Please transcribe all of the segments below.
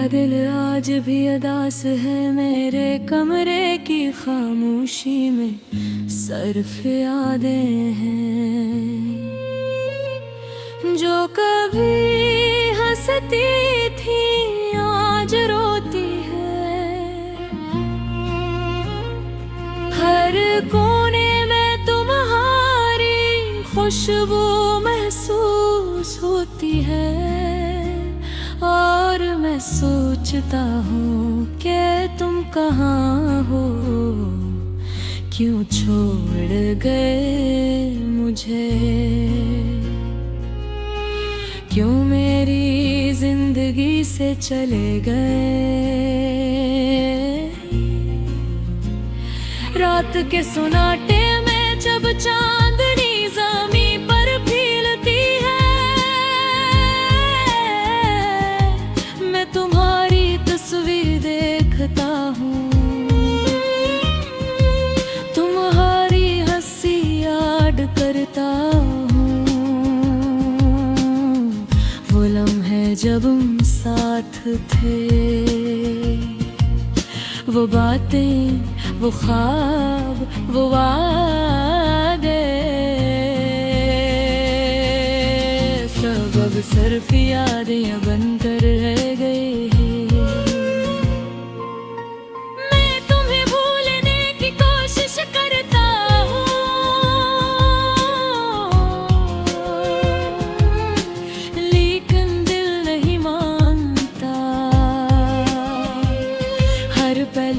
दिल आज भी अदास है, मेरे कमरे की खामोशी में सिर्फ यादें हैं जो कभी हंसती थी आज रोती है। हर कोने में तुम्हारी खुशबू महसूस होती है और मैं सोचता हूँ कि तुम कहाँ हो, क्यों छोड़ गए मुझे, क्यों मेरी जिंदगी से चले गए। रात के सुनाटे में जब चांदनी ज़मीं पर फीलती है, मैं तुम्हारी तस्वीर देखता हूँ, तुम्हारी हंसी याद करता हूँ। वो लम्हे जब हम साथ थे, वो बातें, वो ख्वाब, वो वादे, सब अब सिर्फ यादें बनकर रह गए हैं। मैं तुम्हें भूलने की कोशिश करता हूँ, लेकिन दिल नहीं मानता। हर पल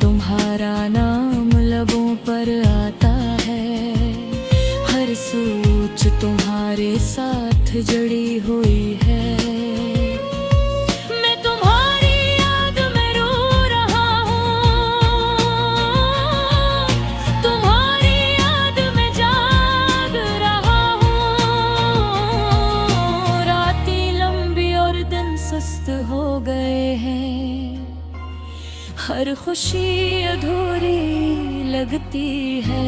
तुम्हारा नाम लबों पर आता है, हर सोच तुम्हारे साथ जड़ी हुई है। मैं तुम्हारी याद में रो रहा हूँ, तुम्हारी याद में जाग रहा हूँ। रातें लंबी और दिन सुस्त हो गए हैं, हर खुशी अधूरी लगती है,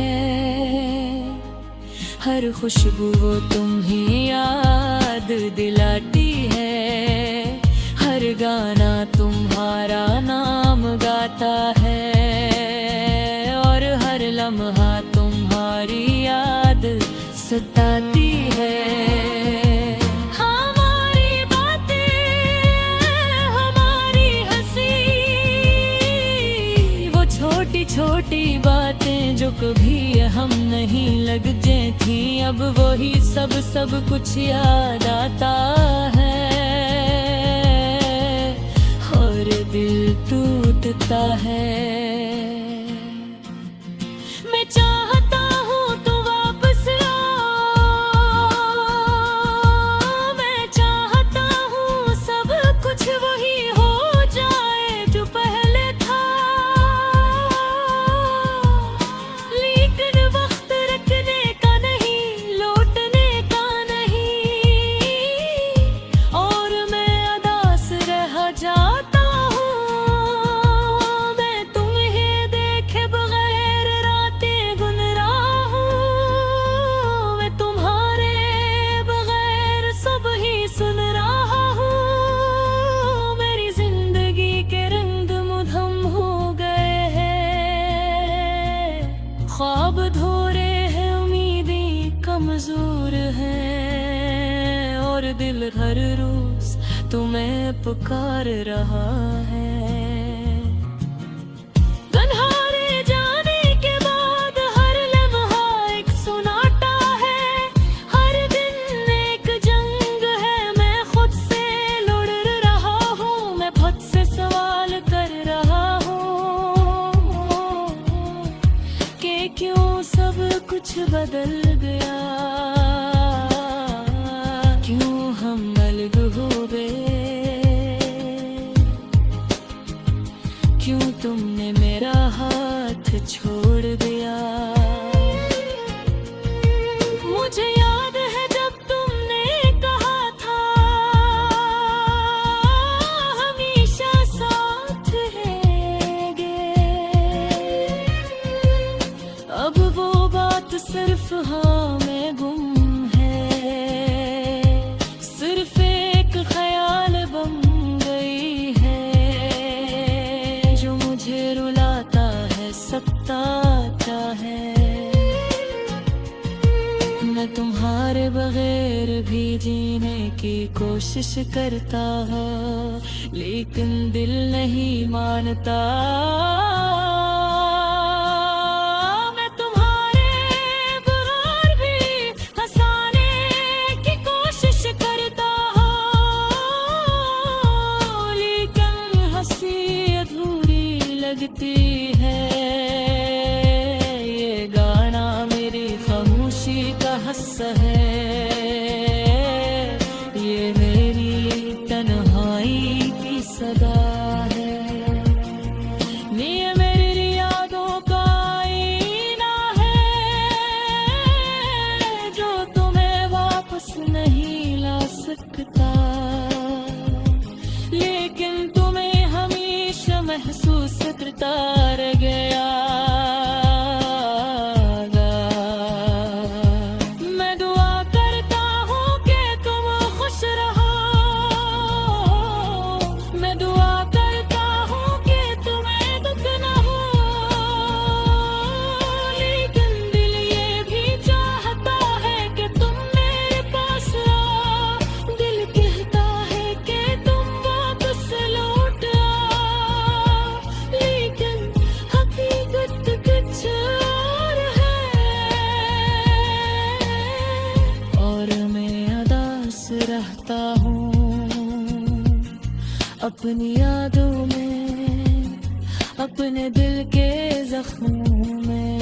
हर खुशबू वो तुम ही याद दिलाती है, हर गाना तुम्हारा नाम गाता है और हर लम्हा तुम्हारी याद सताती है। छोटी बातें जो कभी हम नहीं लगते थी, अब वही सब कुछ याद आता है और दिल टूटता है। मैं चाहता हूँ तो वापस आओ, मैं चाहता हूँ सब कुछ वही हो जाए जो पहले था, ख्वाब धोरे हैं, उम्मीदें कमजोर हैं और दिल हर रोज तुम्हें पुकार रहा है। तन्हारे जाने के बाद हर लम्हा एक सुनाटा है, हर दिन एक जंग है, मैं खुद से लड़ रहा हूँ, मैं खुद से सवाल कर रहा हूँ कि क्यों सब कुछ बदल गया, क्यों हम अलग हो गए, क्यों तुमने मेरा हाथ छोड़ दिया। मुझे याद है जब तुमने कहा था हमेशा साथ रहेंगे, अब वो बात सिर्फ हाँ में गुम है, सिर्फ एक ख्याल बन गई है। सकता चाहे। मैं तुम्हारे बगैर भी जीने की कोशिश करता हूँ, लेकिन दिल नहीं मानता। मैं तुम्हारे बगैर भी हंसाने की कोशिश करता हूँ, लेकिन हंसी अधूरी लगती है। ये गाना मेरी खामोशी का हिस्सा है, ये मेरी तन्हाई की सदा है। ये मेरी यादों का आईना है, जो तुम्हें वापस नहीं ला सकता, लेकिन तुम्हें हमेशा महसूस करता रह गया। रहता हूँ अपनी यादों में, अपने दिल के जख्मों में।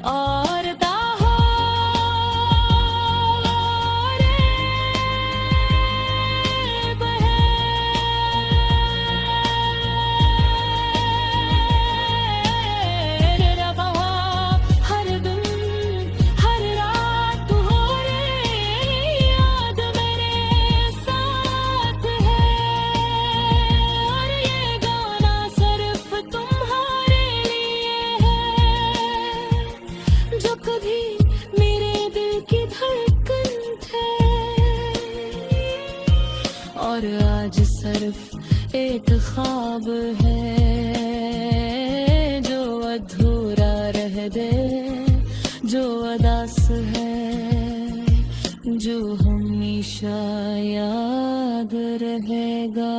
और और आज सिर्फ एक ख्वाब है जो अधूरा रह दे, जो अदास है, जो हमेशा याद रहेगा।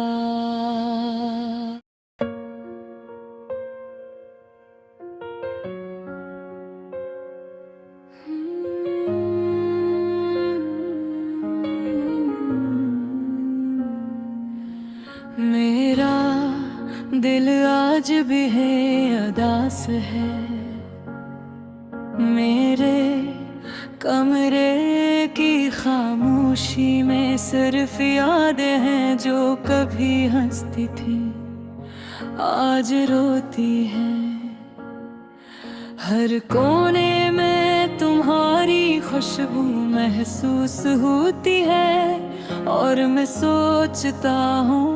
मेरा दिल आज भी है अदास है, मेरे कमरे की खामोशी में सिर्फ यादें हैं जो कभी हंसती थी आज रोती है। हर कोने में तुम्हारी खुशबू महसूस होती है, और मैं सोचता हूँ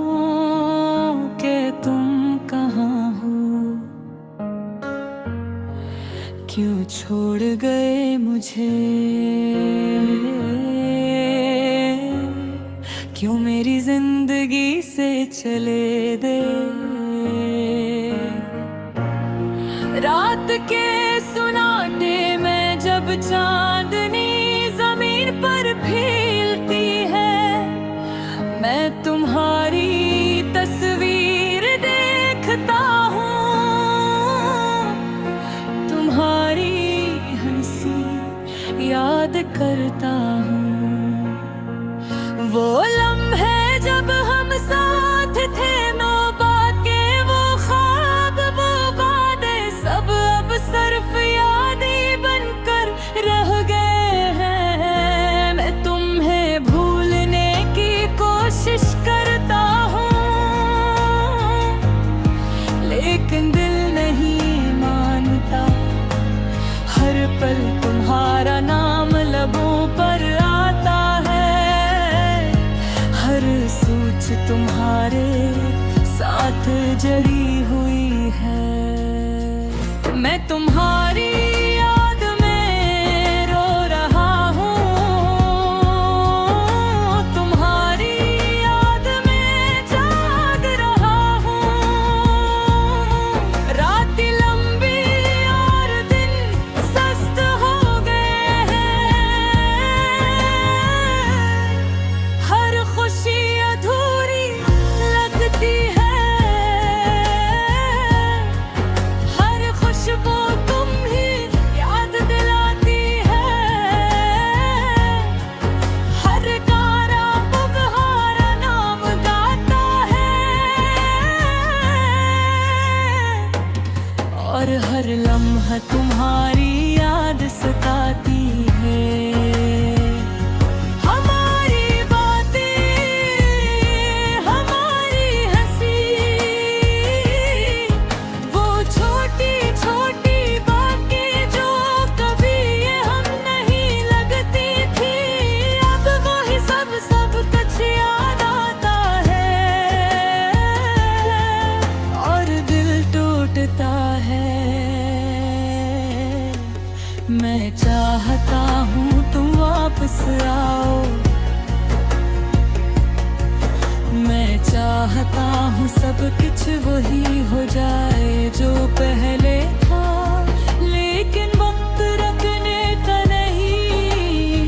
कि तुम कहाँ हो, क्यों छोड़ गए मुझे, क्यों मेरी जिंदगी से चले दे। रात के सुनाटे में जब चांदनी जमीन पर फैलती है, मैं तुम्हारी तस्वीर देखता हूँ, तुम्हारी हंसी याद करता हूँ। वो लम्हे जब हम साथ थे, नौबा के वो ख्वाब, वो वादे सब अब सिर्फ यादें बनकर रह गए हैं। मैं तुम्हें भूलने की कोशिश करता हूँ, लेकिन दिल नहीं मानता। हर पल तुम्हारा नाम लबों पर आता है, हर सोच तुम्हारे साथ जड़ी हुई है। मैं तुम्हारी याद में रो रहा हूँ, तुम्हारी याद में जाग रहा हूँ, हर लम्हा तुम्हारी याद सताती है। हमारी बातें, हमारी हंसी, वो छोटी छोटी बातें जो कभी ये हम नहीं लगती थी, अब वही सब सब कुछ याद आता है और दिल टूटता है। मैं चाहता हूँ तुम वापस आओ, मैं चाहता हूँ सब कुछ वही हो जाए जो पहले था, लेकिन वक्त रखने का नहीं,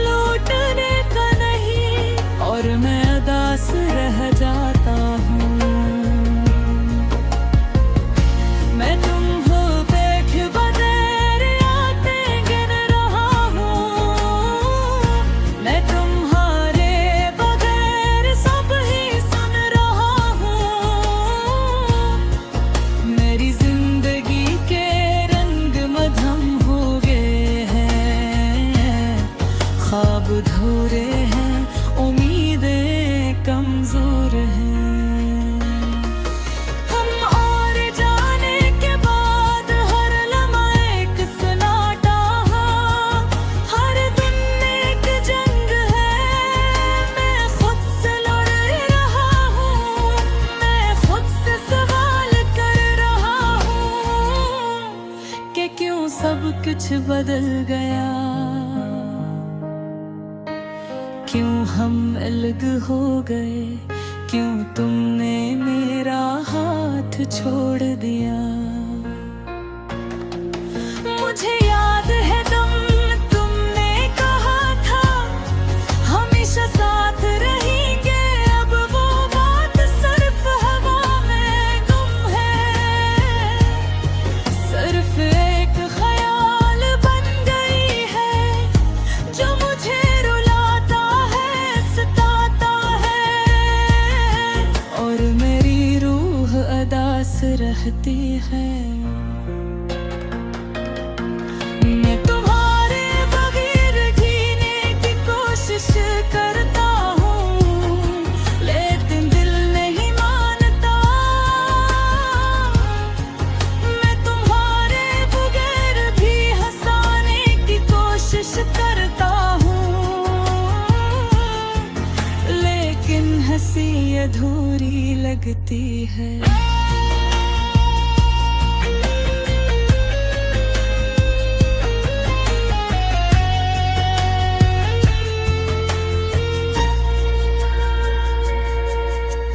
लौटने का नहीं, और मैं उदास रह जाता हूँ। मैं तुम हो बैठ बगैर आते गिन रहा हूँ, मैं तुम्हारे बगैर सब ही सुन रहा हूँ। मेरी जिंदगी के रंग मधम हो गए हैं, ख्वाब अधूरे हैं, उम्मीदें कमजोर हैं। हम और जाने के बाद हर लम्हा एक सन्नाटा, हर दिन एक जंग है, मैं खुद से लड़ रहा हूँ, मैं खुद से सवाल कर रहा हूँ कि क्यों सब कुछ बदल गया, क्यों हम अलग हो गए, क्यों तुमने मेरा हाथ छोड़ दिया। मुझे याद है तुमने कहा था हमेशा साथ रहेंगे, अब वो बात सिर्फ हवा में गुम है, सिर्फ एक ख्याल बन गई है जो मुझे रुलाता है, सताता है, और मेरी रूह उदास रहती है। मैं तुम्हारे बगैर जीने की कोशिश करता हूँ, लेकिन दिल नहीं मानता। मैं तुम्हारे बगैर भी हंसाने की कोशिश करता हूँ, लेकिन हंसी अधूरी लगती है।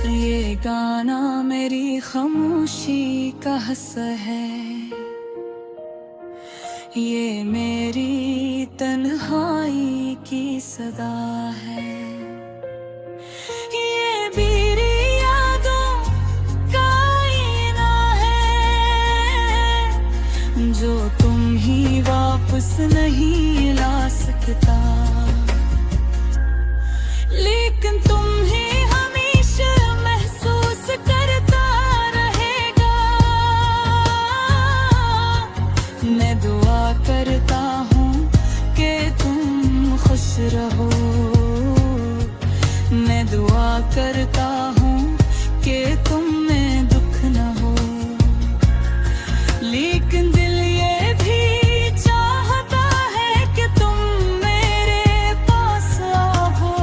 ये गाना मेरी खामोशी का हिस्सा है, ये मेरी तन्हाई की सदा है, ये मेरी यादों का आईना है जो तुम ही वापस नहीं ला सकता, लेकिन तुम ही हमेशा महसूस करता रहेगा। मैं दुआ करता हूँ कि तुम खुश रहो, मैं दुआ करता हूँ कि तुम में दुख न हो, लेकिन दिल ये भी चाहता है कि तुम मेरे पास आओ,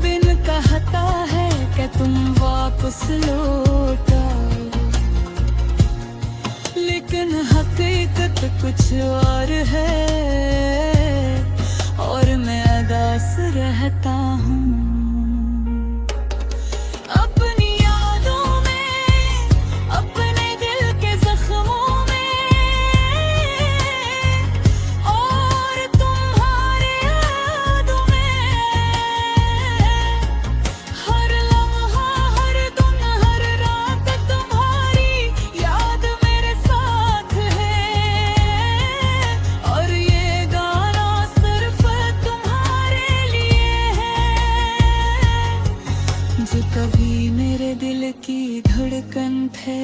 बिन कहता है कि तुम वापस लौट आओ, लेकिन हकीकत कुछ और है, और मैं उदास रहता हूँ। अपनी यादों में, अपने दिल के जख्मों में, और तुम्हारे यादों में, हर लम्हा, हर दिन, हर रात तुम्हारी याद मेरे साथ है, और ये गाना सिर्फ तुम्हारे लिए है, जो कभी मेरे दिल की धड़कन थे।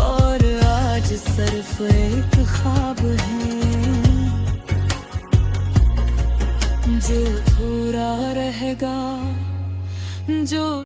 और आज सिर्फ एक ख्वाब है जो अधूरा रहेगा, जो